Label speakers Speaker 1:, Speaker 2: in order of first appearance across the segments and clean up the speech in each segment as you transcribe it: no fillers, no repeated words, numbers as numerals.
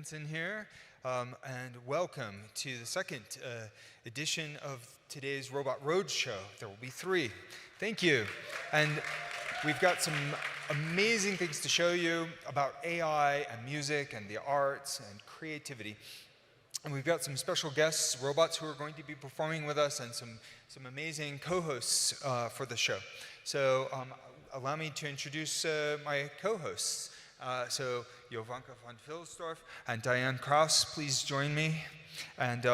Speaker 1: Hanson here, and welcome to the second edition of today's Robot Roadshow. There will be 3. Thank you. And we've got some amazing things to show you about AI and music and the arts and creativity. And we've got some special guests, robots who are going to be performing with us, and some amazing co-hosts for the show. So allow me to introduce my co-hosts. So Jovanka von Wilsdorf and Dianne Krouse, please join me. And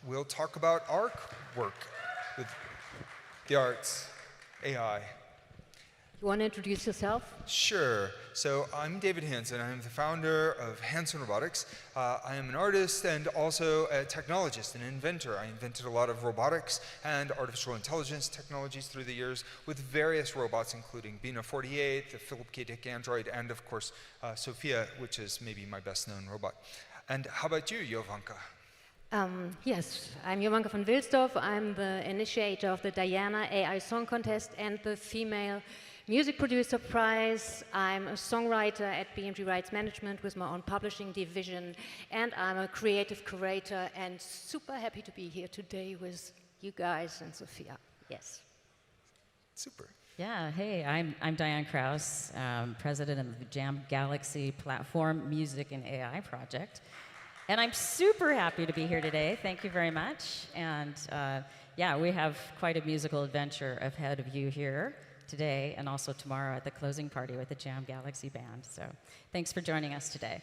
Speaker 1: we'll talk about our work with the arts, AI.
Speaker 2: You want to introduce yourself?
Speaker 1: Sure. So I'm David Hanson. I'm the founder of Hanson Robotics. I am an artist and also a technologist, an inventor. I invented a lot of robotics and artificial intelligence technologies through the years with various robots, including Bina 48, the Philip K. Dick android, and of course, Sophia, which is maybe my best known robot. And how about you, Jovanka?
Speaker 2: Yes, I'm Jovanka von Wilsdorf. I'm the initiator of the Diana AI Song Contest and the Female Music Producer Prize. I'm a songwriter at BMG Rights Management with my own publishing division, and I'm a creative curator, and super happy to be here today with you guys and Sophia. Yes.
Speaker 1: Super.
Speaker 3: Yeah, hey, I'm Dianne Krouse, president of the Jam Galaxy Platform Music and AI Project. And I'm super happy to be here today. Thank you very much. And yeah, we have quite a musical adventure ahead of you here today and also tomorrow at the closing party with the Jam Galaxy Band. So thanks for joining us today.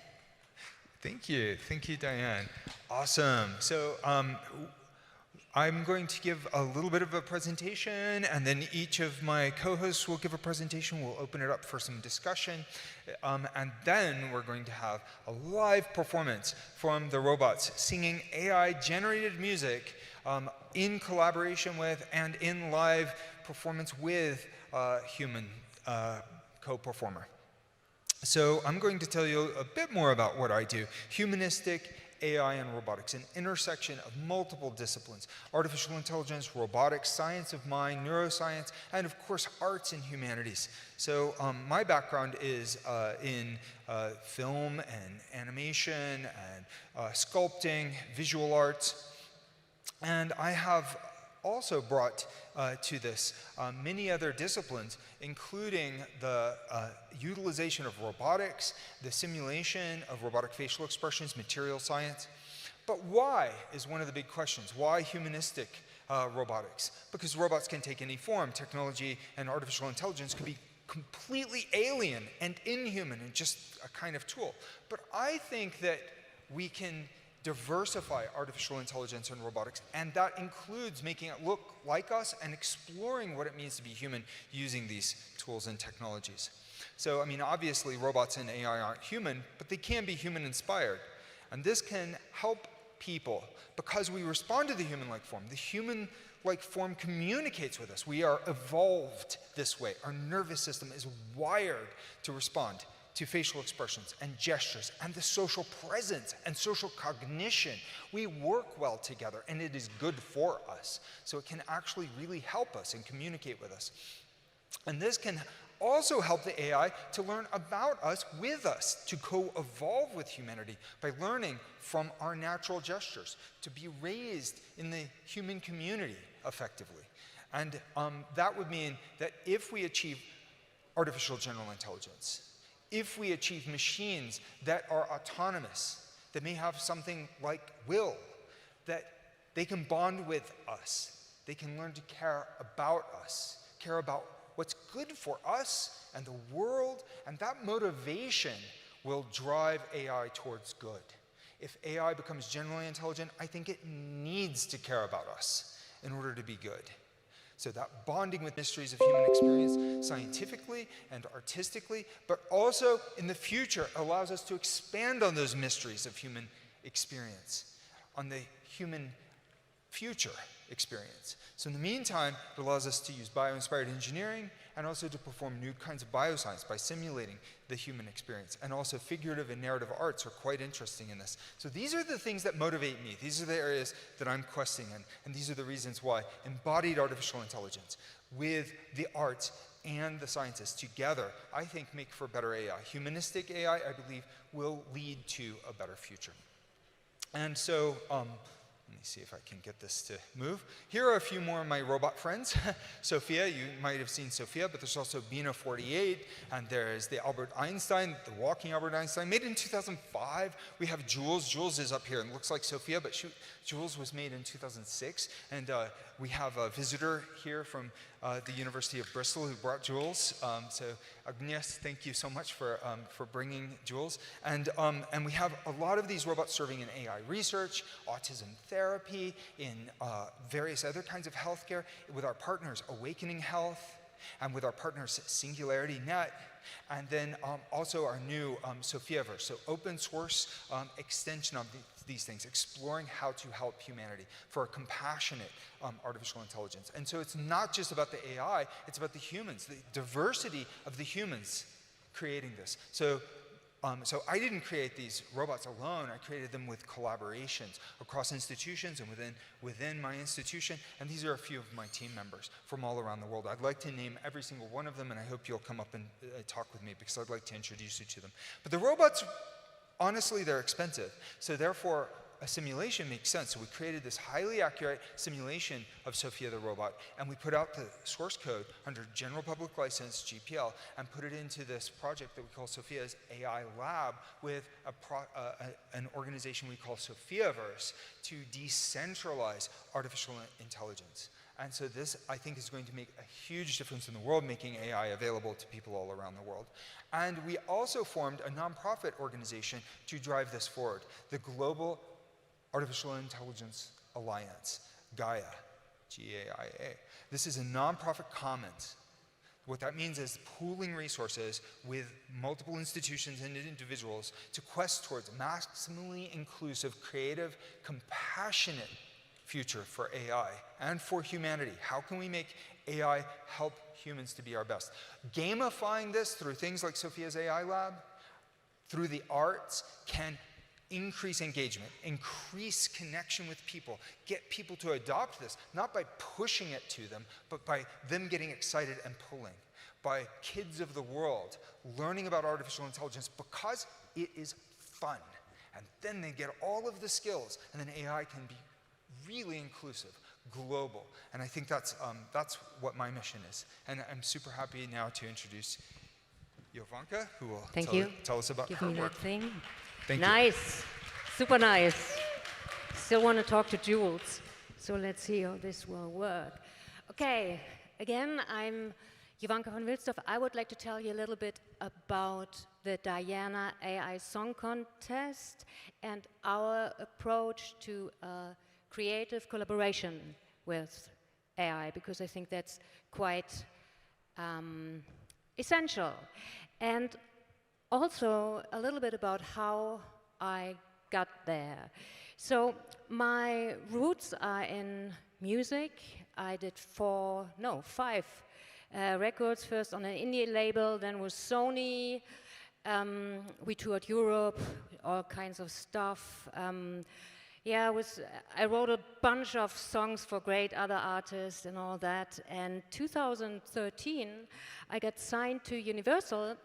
Speaker 1: Thank you, Dianne. Awesome. So I'm going to give a little bit of a presentation, and then each of my co-hosts will give a presentation. We'll open it up for some discussion, and then we're going to have a live performance from the robots singing AI-generated music in collaboration with and in live performance with human co-performer. So I'm going to tell you a bit more about what I do. Humanistic AI and robotics, an intersection of multiple disciplines: artificial intelligence, robotics, science of mind, neuroscience, and of course arts and humanities. So my background is in film and animation and sculpting, visual arts, and I have also brought to this many other disciplines, including the utilization of robotics, the simulation of robotic facial expressions, material science. But why is one of the big questions. Why humanistic robotics? Because robots can take any form. Technology and artificial intelligence could be completely alien and inhuman and just a kind of tool. But I think that we can diversify artificial intelligence and robotics, and that includes making it look like us and exploring what it means to be human using these tools and technologies. So, I mean, obviously robots and AI aren't human, but they can be human-inspired. And this can help people because we respond to the human-like form. The human-like form communicates with us. We are evolved this way. Our nervous system is wired to respond to facial expressions and gestures and the social presence and social cognition. We work well together, and it is good for us. So it can actually really help us and communicate with us. And this can also help the AI to learn about us with us, to co-evolve with humanity by learning from our natural gestures, to be raised in the human community effectively. And that would mean that if we achieve artificial general intelligence, if we achieve machines that are autonomous, that may have something like will, that they can bond with us, they can learn to care about us, care about what's good for us and the world, and that motivation will drive AI towards good. If AI becomes generally intelligent, I think it needs to care about us in order to be good. So that bonding with mysteries of human experience scientifically and artistically, but also in the future allows us to expand on those mysteries of human experience, on the human future experience. So in the meantime, it allows us to use bio-inspired engineering and also to perform new kinds of bioscience by simulating the human experience. And also figurative and narrative arts are quite interesting in this. So these are the things that motivate me. These are the areas that I'm questing in, and these are the reasons why embodied artificial intelligence with the arts and the scientists together, I think, make for better AI. Humanistic AI, I believe, will lead to a better future. And so, let me see if I can get this to move. Here are a few more of my robot friends. Sophia, you might have seen Sophia, but there's also Bina 48, and there's the Albert Einstein, the walking Albert Einstein, made in 2005. We have Jules. Jules is up here and looks like Sophia, but Jules was made in 2006. And we have a visitor here from the University of Bristol who brought Jules. So Agnes, thank you so much for bringing Jules. And we have a lot of these robots serving in AI research, autism therapy, in various other kinds of healthcare, with our partners Awakening Health, and with our partners SingularityNET, and then also our new SophiaVerse, so open source extension of these things, exploring how to help humanity for a compassionate artificial intelligence. And so it's not just about the AI, it's about the humans, the diversity of the humans creating this. So I didn't create these robots alone. I created them with collaborations across institutions and within my institution. And these are a few of my team members from all around the world. I'd like to name every single one of them, and I hope you'll come up and talk with me because I'd like to introduce you to them. But the robots, honestly, they're expensive. So therefore, a simulation makes sense. So we created this highly accurate simulation of Sophia the robot, and we put out the source code under general public license, GPL, and put it into this project that we call Sophia's AI Lab with an organization we call SophiaVerse to decentralize artificial intelligence. And so this, I think, is going to make a huge difference in the world, making AI available to people all around the world. And we also formed a nonprofit organization to drive this forward, the Global Artificial Intelligence Alliance, Gaia, G-A-I-A. This is a nonprofit commons. What that means is pooling resources with multiple institutions and individuals to quest towards maximally inclusive, creative, compassionate future for AI and for humanity. How can we make AI help humans to be our best? Gamifying this through things like Sophia's AI Lab, through the arts, can increase engagement, increase connection with people, get people to adopt this, not by pushing it to them, but by them getting excited and pulling, by kids of the world learning about artificial intelligence because it is fun. And then they get all of the skills, and then AI can be really inclusive, global. And I think that's what my mission is. And I'm super happy now to introduce Jovanka, who will tell us about her work.
Speaker 2: Thing.
Speaker 1: Thank you.
Speaker 2: Nice, super nice. Still want to talk to Jules, so let's see how this will work. Okay, again, I'm Jovanka von Wilsdorf. I would like to tell you a little bit about the Dianne AI Song Contest and our approach to creative collaboration with AI, because I think that's quite essential. And also a little bit about how I got there. So my roots are in music. I did 5 records, first on an indie label, then with Sony. We toured Europe, all kinds of stuff. I wrote a bunch of songs for great other artists and all that. And 2013, I got signed to Universal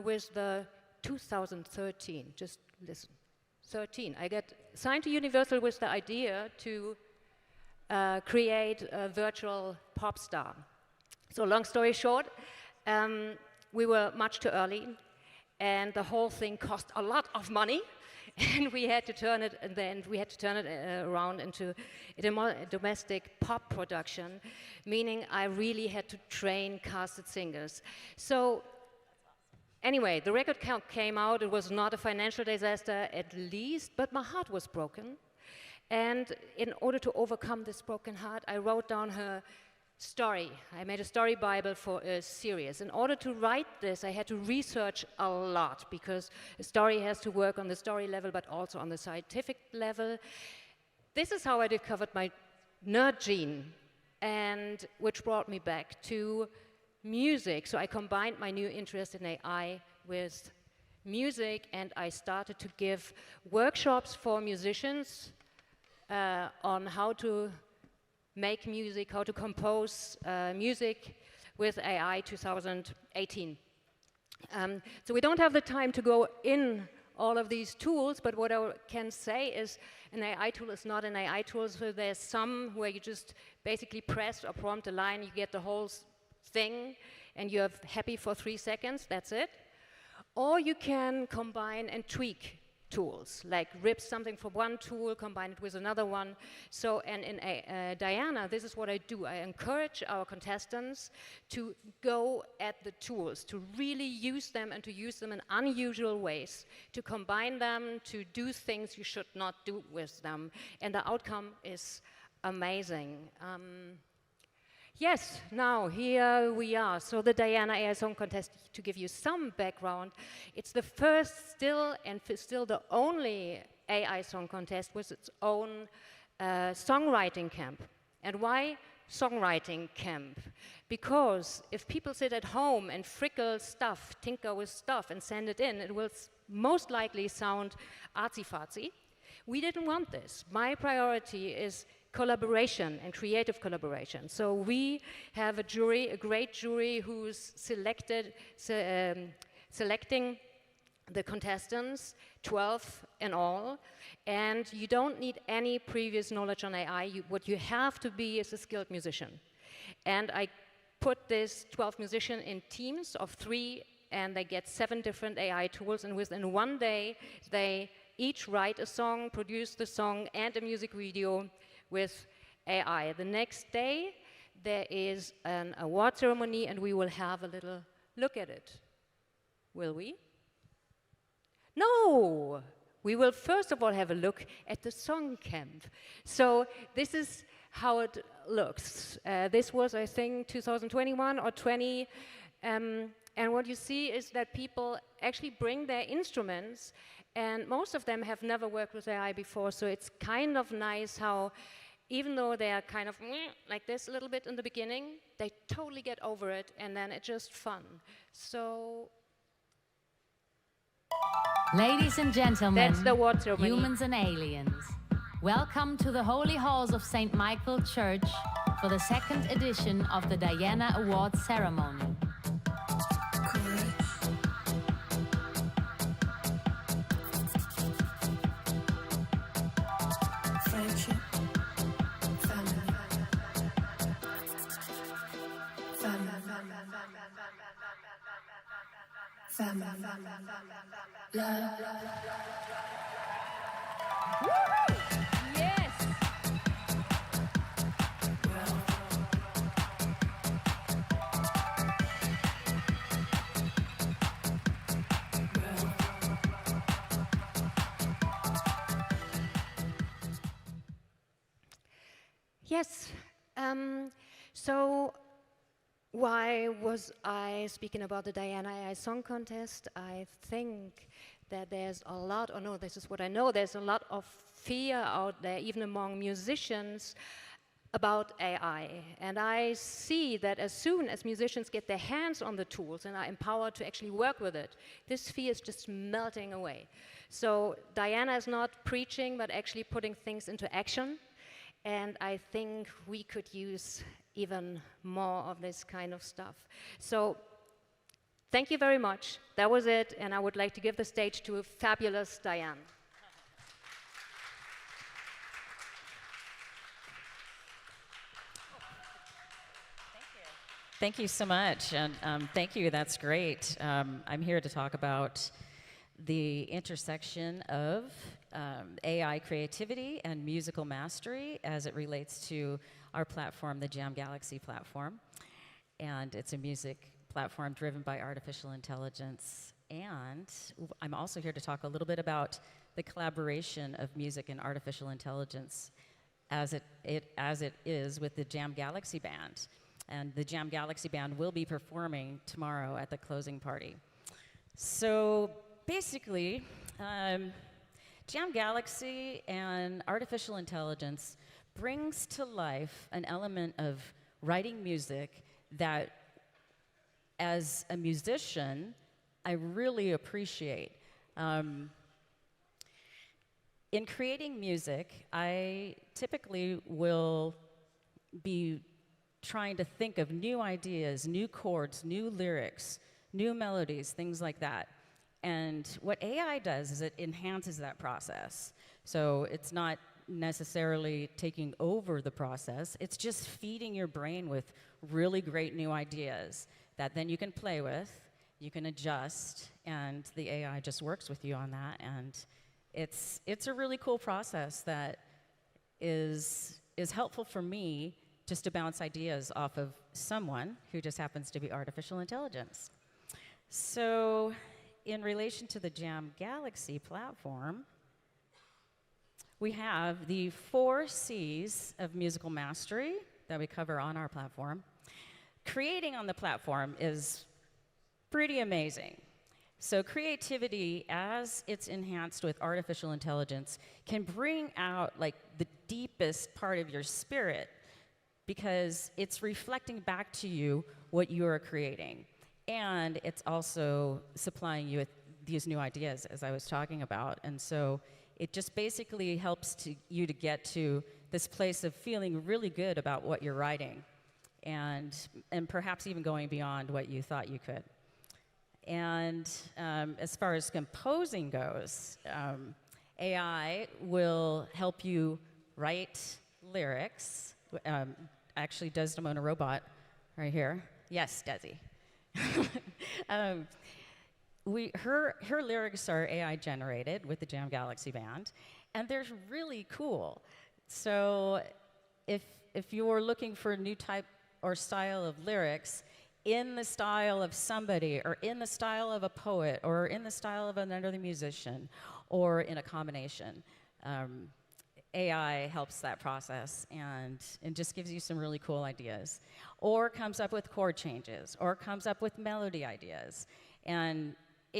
Speaker 2: with the 2013, just listen, 13. I got signed to Universal with the idea to create a virtual pop star. So long story short, we were much too early, and the whole thing cost a lot of money, and we had to turn it, and then we had to turn it around into a domestic pop production, meaning I really had to train casted singers. So anyway, the record came out. It was not a financial disaster, at least, but my heart was broken. And in order to overcome this broken heart, I wrote down her story. I made a story Bible for a series. In order to write this, I had to research a lot, because a story has to work on the story level, but also on the scientific level. This is how I discovered my nerd gene, and which brought me back to music. So I combined my new interest in AI with music, and I started to give workshops for musicians on how to make music, how to compose music with AI 2018. So we don't have the time to go in all of these tools, but what I can say is an AI tool is not an AI tool, so there's some where you just basically press or prompt a line, you get the whole thing, and you're happy for 3 seconds, that's it. Or you can combine and tweak tools, like rip something from one tool, combine it with another one. So, and in Diana, this is what I do. I encourage our contestants to go at the tools, to really use them and to use them in unusual ways, to combine them, to do things you should not do with them. And the outcome is amazing. Yes, now here we are. So the Diana AI Song Contest, to give you some background, it's the first still the only AI Song Contest with its own songwriting camp. And why songwriting camp? Because if people sit at home and frickle stuff, tinker with stuff and send it in, it will most likely sound artsy-fartsy. We didn't want this. My priority is collaboration and creative collaboration. So we have a jury, a great jury, who's selecting the contestants, 12 in all, and you don't need any previous knowledge on AI. What you have to be is a skilled musician. And I put this 12 musicians in teams of 3, and they get 7 different AI tools, and within one day, they each write a song, produce the song, and a music video with AI. The next day, there is an award ceremony, and we will have a little look at it. Will we? No! We will first of all have a look at the song camp. So this is how it looks. This was, I think, 2021 or 20. And what you see is that people actually bring their instruments, and most of them have never worked with AI before, so it's kind of nice how, even though they are kind of like this a little bit in the beginning, they totally get over it, and then it's just fun. So,
Speaker 4: ladies and gentlemen,
Speaker 2: that's the award ceremony.
Speaker 4: Humans and aliens, welcome to the Holy Halls of St. Michael Church for the 2nd edition of the Diana Awards ceremony.
Speaker 2: Yes! Yes. So why was I speaking about the Diana AI Song Contest? I think that there's a lot, or no, this is what I know, there's a lot of fear out there, even among musicians, about AI. And I see that as soon as musicians get their hands on the tools and are empowered to actually work with it, this fear is just melting away. So Diana is not preaching, but actually putting things into action. And I think we could use even more of this kind of stuff. So thank you very much. That was it, and I would like to give the stage to a fabulous Dianne.
Speaker 3: Thank you so much, and thank you, that's great. I'm here to talk about the intersection of AI creativity and musical mastery as it relates to our platform, the Jam Galaxy platform. And it's a music platform driven by artificial intelligence. And I'm also here to talk a little bit about the collaboration of music and artificial intelligence as it is with the Jam Galaxy Band. And the Jam Galaxy Band will be performing tomorrow at the closing party. So basically, Jam Galaxy and artificial intelligence brings to life an element of writing music that, as a musician, I really appreciate. In creating music, I typically will be trying to think of new ideas, new chords, new lyrics, new melodies, things like that. And what AI does is it enhances that process. So it's not necessarily taking over the process, it's just feeding your brain with really great new ideas that then you can play with, you can adjust, and the AI just works with you on that. And it's a really cool process that is helpful for me just to bounce ideas off of someone who just happens to be artificial intelligence. So in relation to the Jam Galaxy platform, we have the 4 C's of musical mastery that we cover on our platform. Creating on the platform is pretty amazing. So creativity, as it's enhanced with artificial intelligence, can bring out like the deepest part of your spirit because it's reflecting back to you what you're creating. And it's also supplying you with these new ideas, as I was talking about. And so it just basically helps you to get to this place of feeling really good about what you're writing and perhaps even going beyond what you thought you could. And as far as composing goes, AI will help you write lyrics. Actually, Desdemona robot right here. Yes, Desi. Her lyrics are AI generated with the Jam Galaxy Band, and they're really cool. So if you're looking for a new type or style of lyrics in the style of somebody, or in the style of a poet, or in the style of another musician, or in a combination, AI helps that process and just gives you some really cool ideas. Or comes up with chord changes, or comes up with melody ideas. And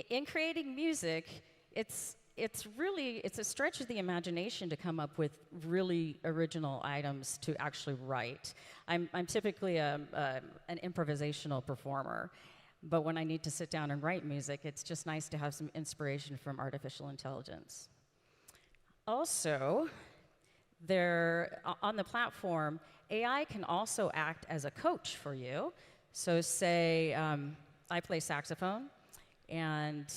Speaker 3: in creating music, it's a stretch of the imagination to come up with really original items to actually write. I'm typically an improvisational performer, but when I need to sit down and write music, it's just nice to have some inspiration from artificial intelligence. Also, on the platform, AI can also act as a coach for you. So say I play saxophone, and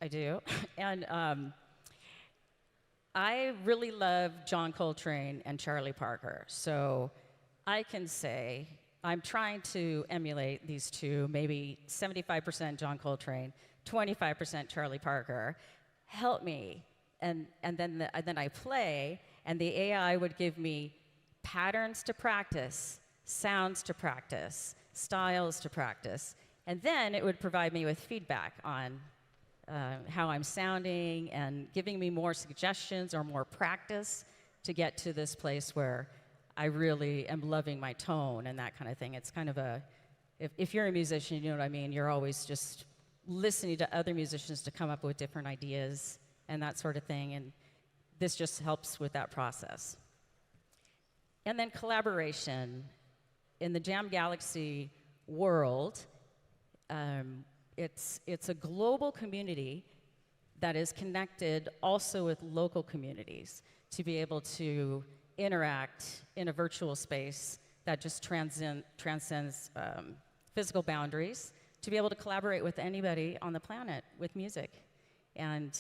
Speaker 3: I do, and I really love John Coltrane and Charlie Parker. So I can say, I'm trying to emulate these two, maybe 75% John Coltrane, 25% Charlie Parker. Help me. And then I play, and the AI would give me patterns to practice, sounds to practice, styles to practice, and then it would provide me with feedback on how I'm sounding and giving me more suggestions or more practice to get to this place where I really am loving my tone and that kind of thing. It's kind of if you're a musician, you know what I mean, you're always just listening to other musicians to come up with different ideas and that sort of thing, and this just helps with that process. And then collaboration. In the Jam Galaxy world, it's a global community that is connected also with local communities to be able to interact in a virtual space that just transcends physical boundaries, to be able to collaborate with anybody on the planet with music. And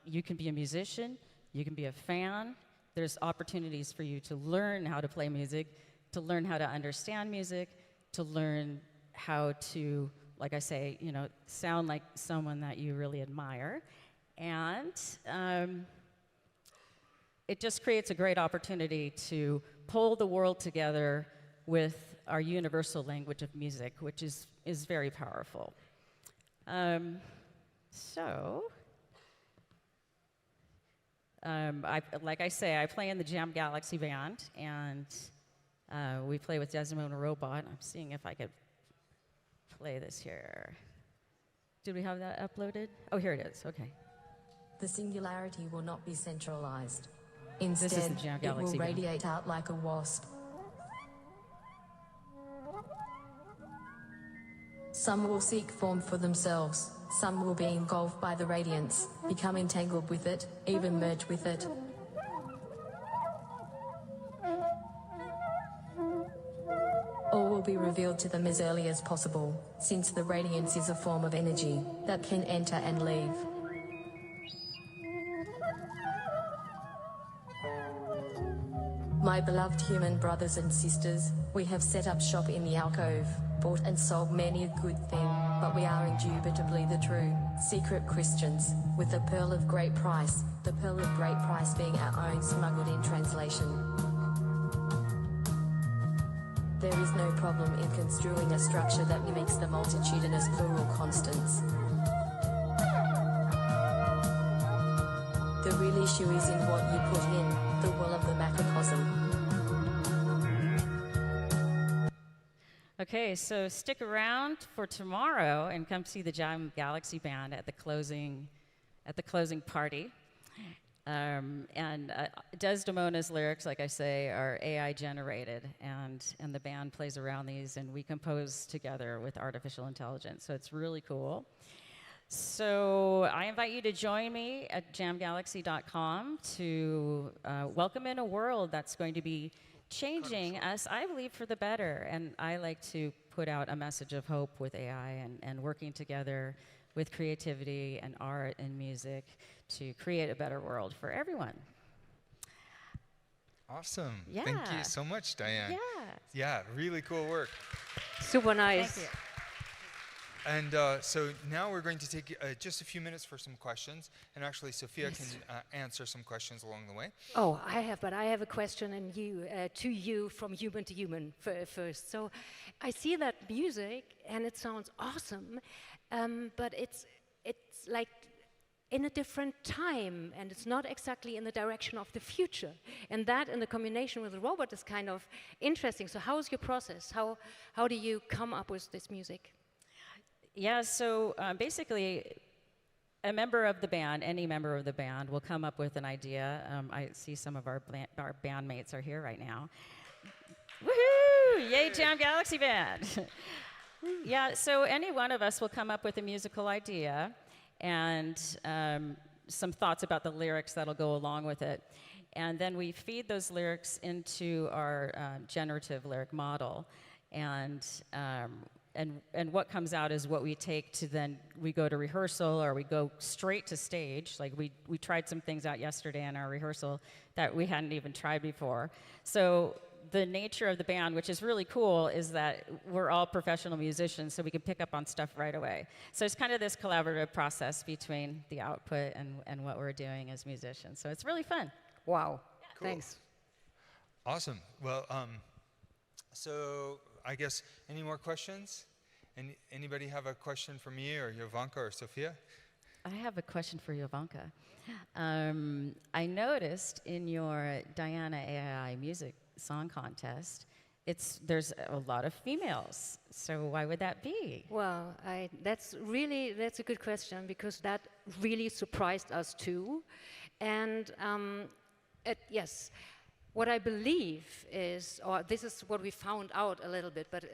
Speaker 3: you can be a musician, you can be a fan. There's opportunities for you to learn how to play music, to learn how to understand music, to learn how to, like I say, sound like someone that you really admire. And it just creates a great opportunity to pull the world together with our universal language of music, which is very powerful. Like I say, I play in the Jam Galaxy Band, and we play with Desdemona Robot. I'm seeing if I could play this here. Did we have that uploaded? Oh, here it is. Okay.
Speaker 5: The singularity will not be centralized.
Speaker 3: This is the
Speaker 5: Instead,
Speaker 3: Jam
Speaker 5: it
Speaker 3: Galaxy
Speaker 5: will
Speaker 3: Band.
Speaker 5: radiate out like a wasp. Some will seek form for themselves. Some will be engulfed by the radiance, become entangled with it, even merge with it. will be revealed to them as early as possible, since the radiance is a form of energy that can enter and leave. My beloved human brothers and sisters, we have set up shop in the alcove, bought and sold many a good thing, but we are indubitably the true, secret Christians, with the pearl of great price, the pearl of great price being our own smuggled in translation. There is no problem in construing a structure that mimics the multitudinous plural constants. The real issue is in what you put in, the will of the macrocosm.
Speaker 3: Okay, so stick around for tomorrow and come see the Jam Galaxy Band at the closing party. Desdemona's lyrics, like I say, are AI generated, and the band plays around these, and we compose together with artificial intelligence. So it's really cool. So I invite you to join me at jamgalaxy.com to welcome in a world that's going to be changing us, I believe, for the better. And I like to put out a message of hope with AI and working together with creativity and art and music to create a better world for everyone.
Speaker 1: Awesome.
Speaker 3: Yeah.
Speaker 1: Thank you so much, Dianne.
Speaker 3: Yeah.
Speaker 1: Yeah, really cool work.
Speaker 2: Super nice.
Speaker 3: Thank you.
Speaker 1: And so now we're going to take just a few minutes for some questions. And actually, Sophia can answer some questions along the way.
Speaker 2: Oh, I have a question to you from human to human first. So I see that music and it sounds awesome, but it's like in a different time, and it's not exactly in the direction of the future. And that in the combination with the robot is kind of interesting. So how is your process? How do you come up with this music?
Speaker 3: Yeah, so basically, a member of the band, any member of the band, will come up with an idea. I see some of our bandmates are here right now. Woohoo! Yay, Jam Galaxy Band! Yeah, so any one of us will come up with a musical idea and some thoughts about the lyrics that'll go along with it. And then we feed those lyrics into our generative lyric model. And what comes out is what we take to then, we go to rehearsal or we go straight to stage. Like we tried some things out yesterday in our rehearsal that we hadn't even tried before. So the nature of the band, which is really cool, is that we're all professional musicians, so we can pick up on stuff right away. So it's kind of this collaborative process between the output and what we're doing as musicians. So it's really fun.
Speaker 2: Wow.
Speaker 1: Cool.
Speaker 2: Thanks.
Speaker 1: Awesome. Well, so I guess any more questions? Anybody have a question for me or Jovanka or Sophia?
Speaker 3: I have a question for Jovanka. I noticed in your Diana AI music song contest, there's a lot of females. So why would that be?
Speaker 2: Well, that's a good question, because that really surprised us too. And yes, what I believe is, or this is what we found out a little bit, but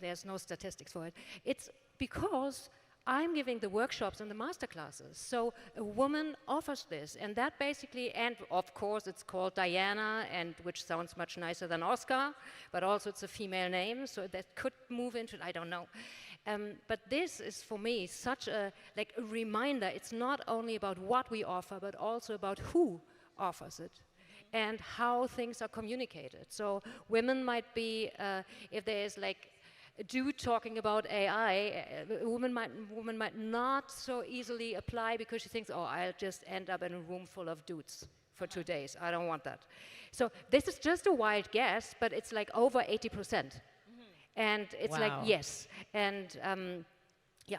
Speaker 2: there's no statistics for it. It's because I'm giving the workshops and the master classes. So a woman offers this, and that basically, and of course it's called Diana, and which sounds much nicer than Oscar, but also it's a female name, so that could move into it, I don't know. But this is for me such a reminder. It's not only about what we offer, but also about who offers it and how things are communicated. So women might be, if there is like a dude talking about AI, a woman might not so easily apply because she thinks, oh, I'll just end up in a room full of dudes for 2 days. I don't want that. So this is just a wild guess, but it's like over 80%. And it's like, yes. And yeah,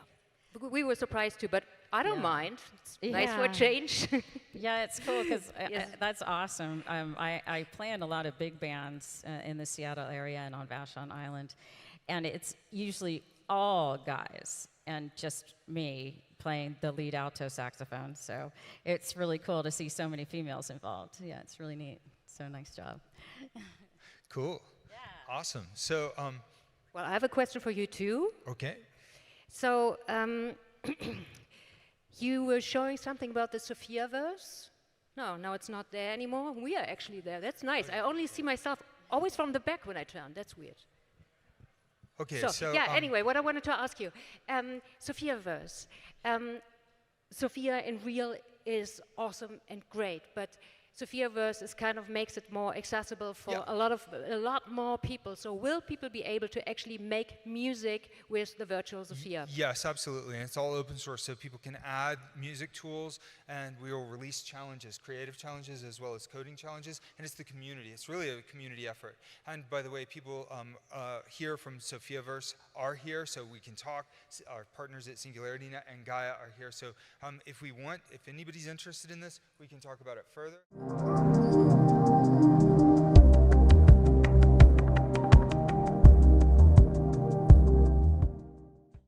Speaker 2: we were surprised too, but I don't mind. It's nice for a change.
Speaker 3: Yeah, it's cool because
Speaker 2: Yes.
Speaker 3: that's awesome. I play in a lot of big bands in the Seattle area and on Vashon Island, and it's usually all guys and just me playing the lead alto saxophone. So it's really cool to see so many females involved. Yeah, it's really neat. So nice job.
Speaker 1: Cool. Yeah. Awesome. So,
Speaker 2: Well, I have a question for you too.
Speaker 1: okay.
Speaker 2: So, you were showing something about the Sophia verse? No, it's not there anymore. We are actually there. That's nice. I only see myself always from the back when I turn. That's weird.
Speaker 1: Okay, so
Speaker 2: yeah. Anyway, what I wanted to ask you, Sophiaverse. Sophia in real is awesome and great, but Sophiaverse is kind of makes it more accessible for a lot more people. So will people be able to actually make music with the virtual Sophia?
Speaker 1: Yes, absolutely. And it's all open source, so people can add music tools, and we will release challenges, creative challenges as well as coding challenges. And it's the community. It's really a community effort. And by the way, people here from Sophiaverse are here, so we can talk. Our partners at SingularityNET and Gaia are here. So if anybody's interested in this, we can talk about it further.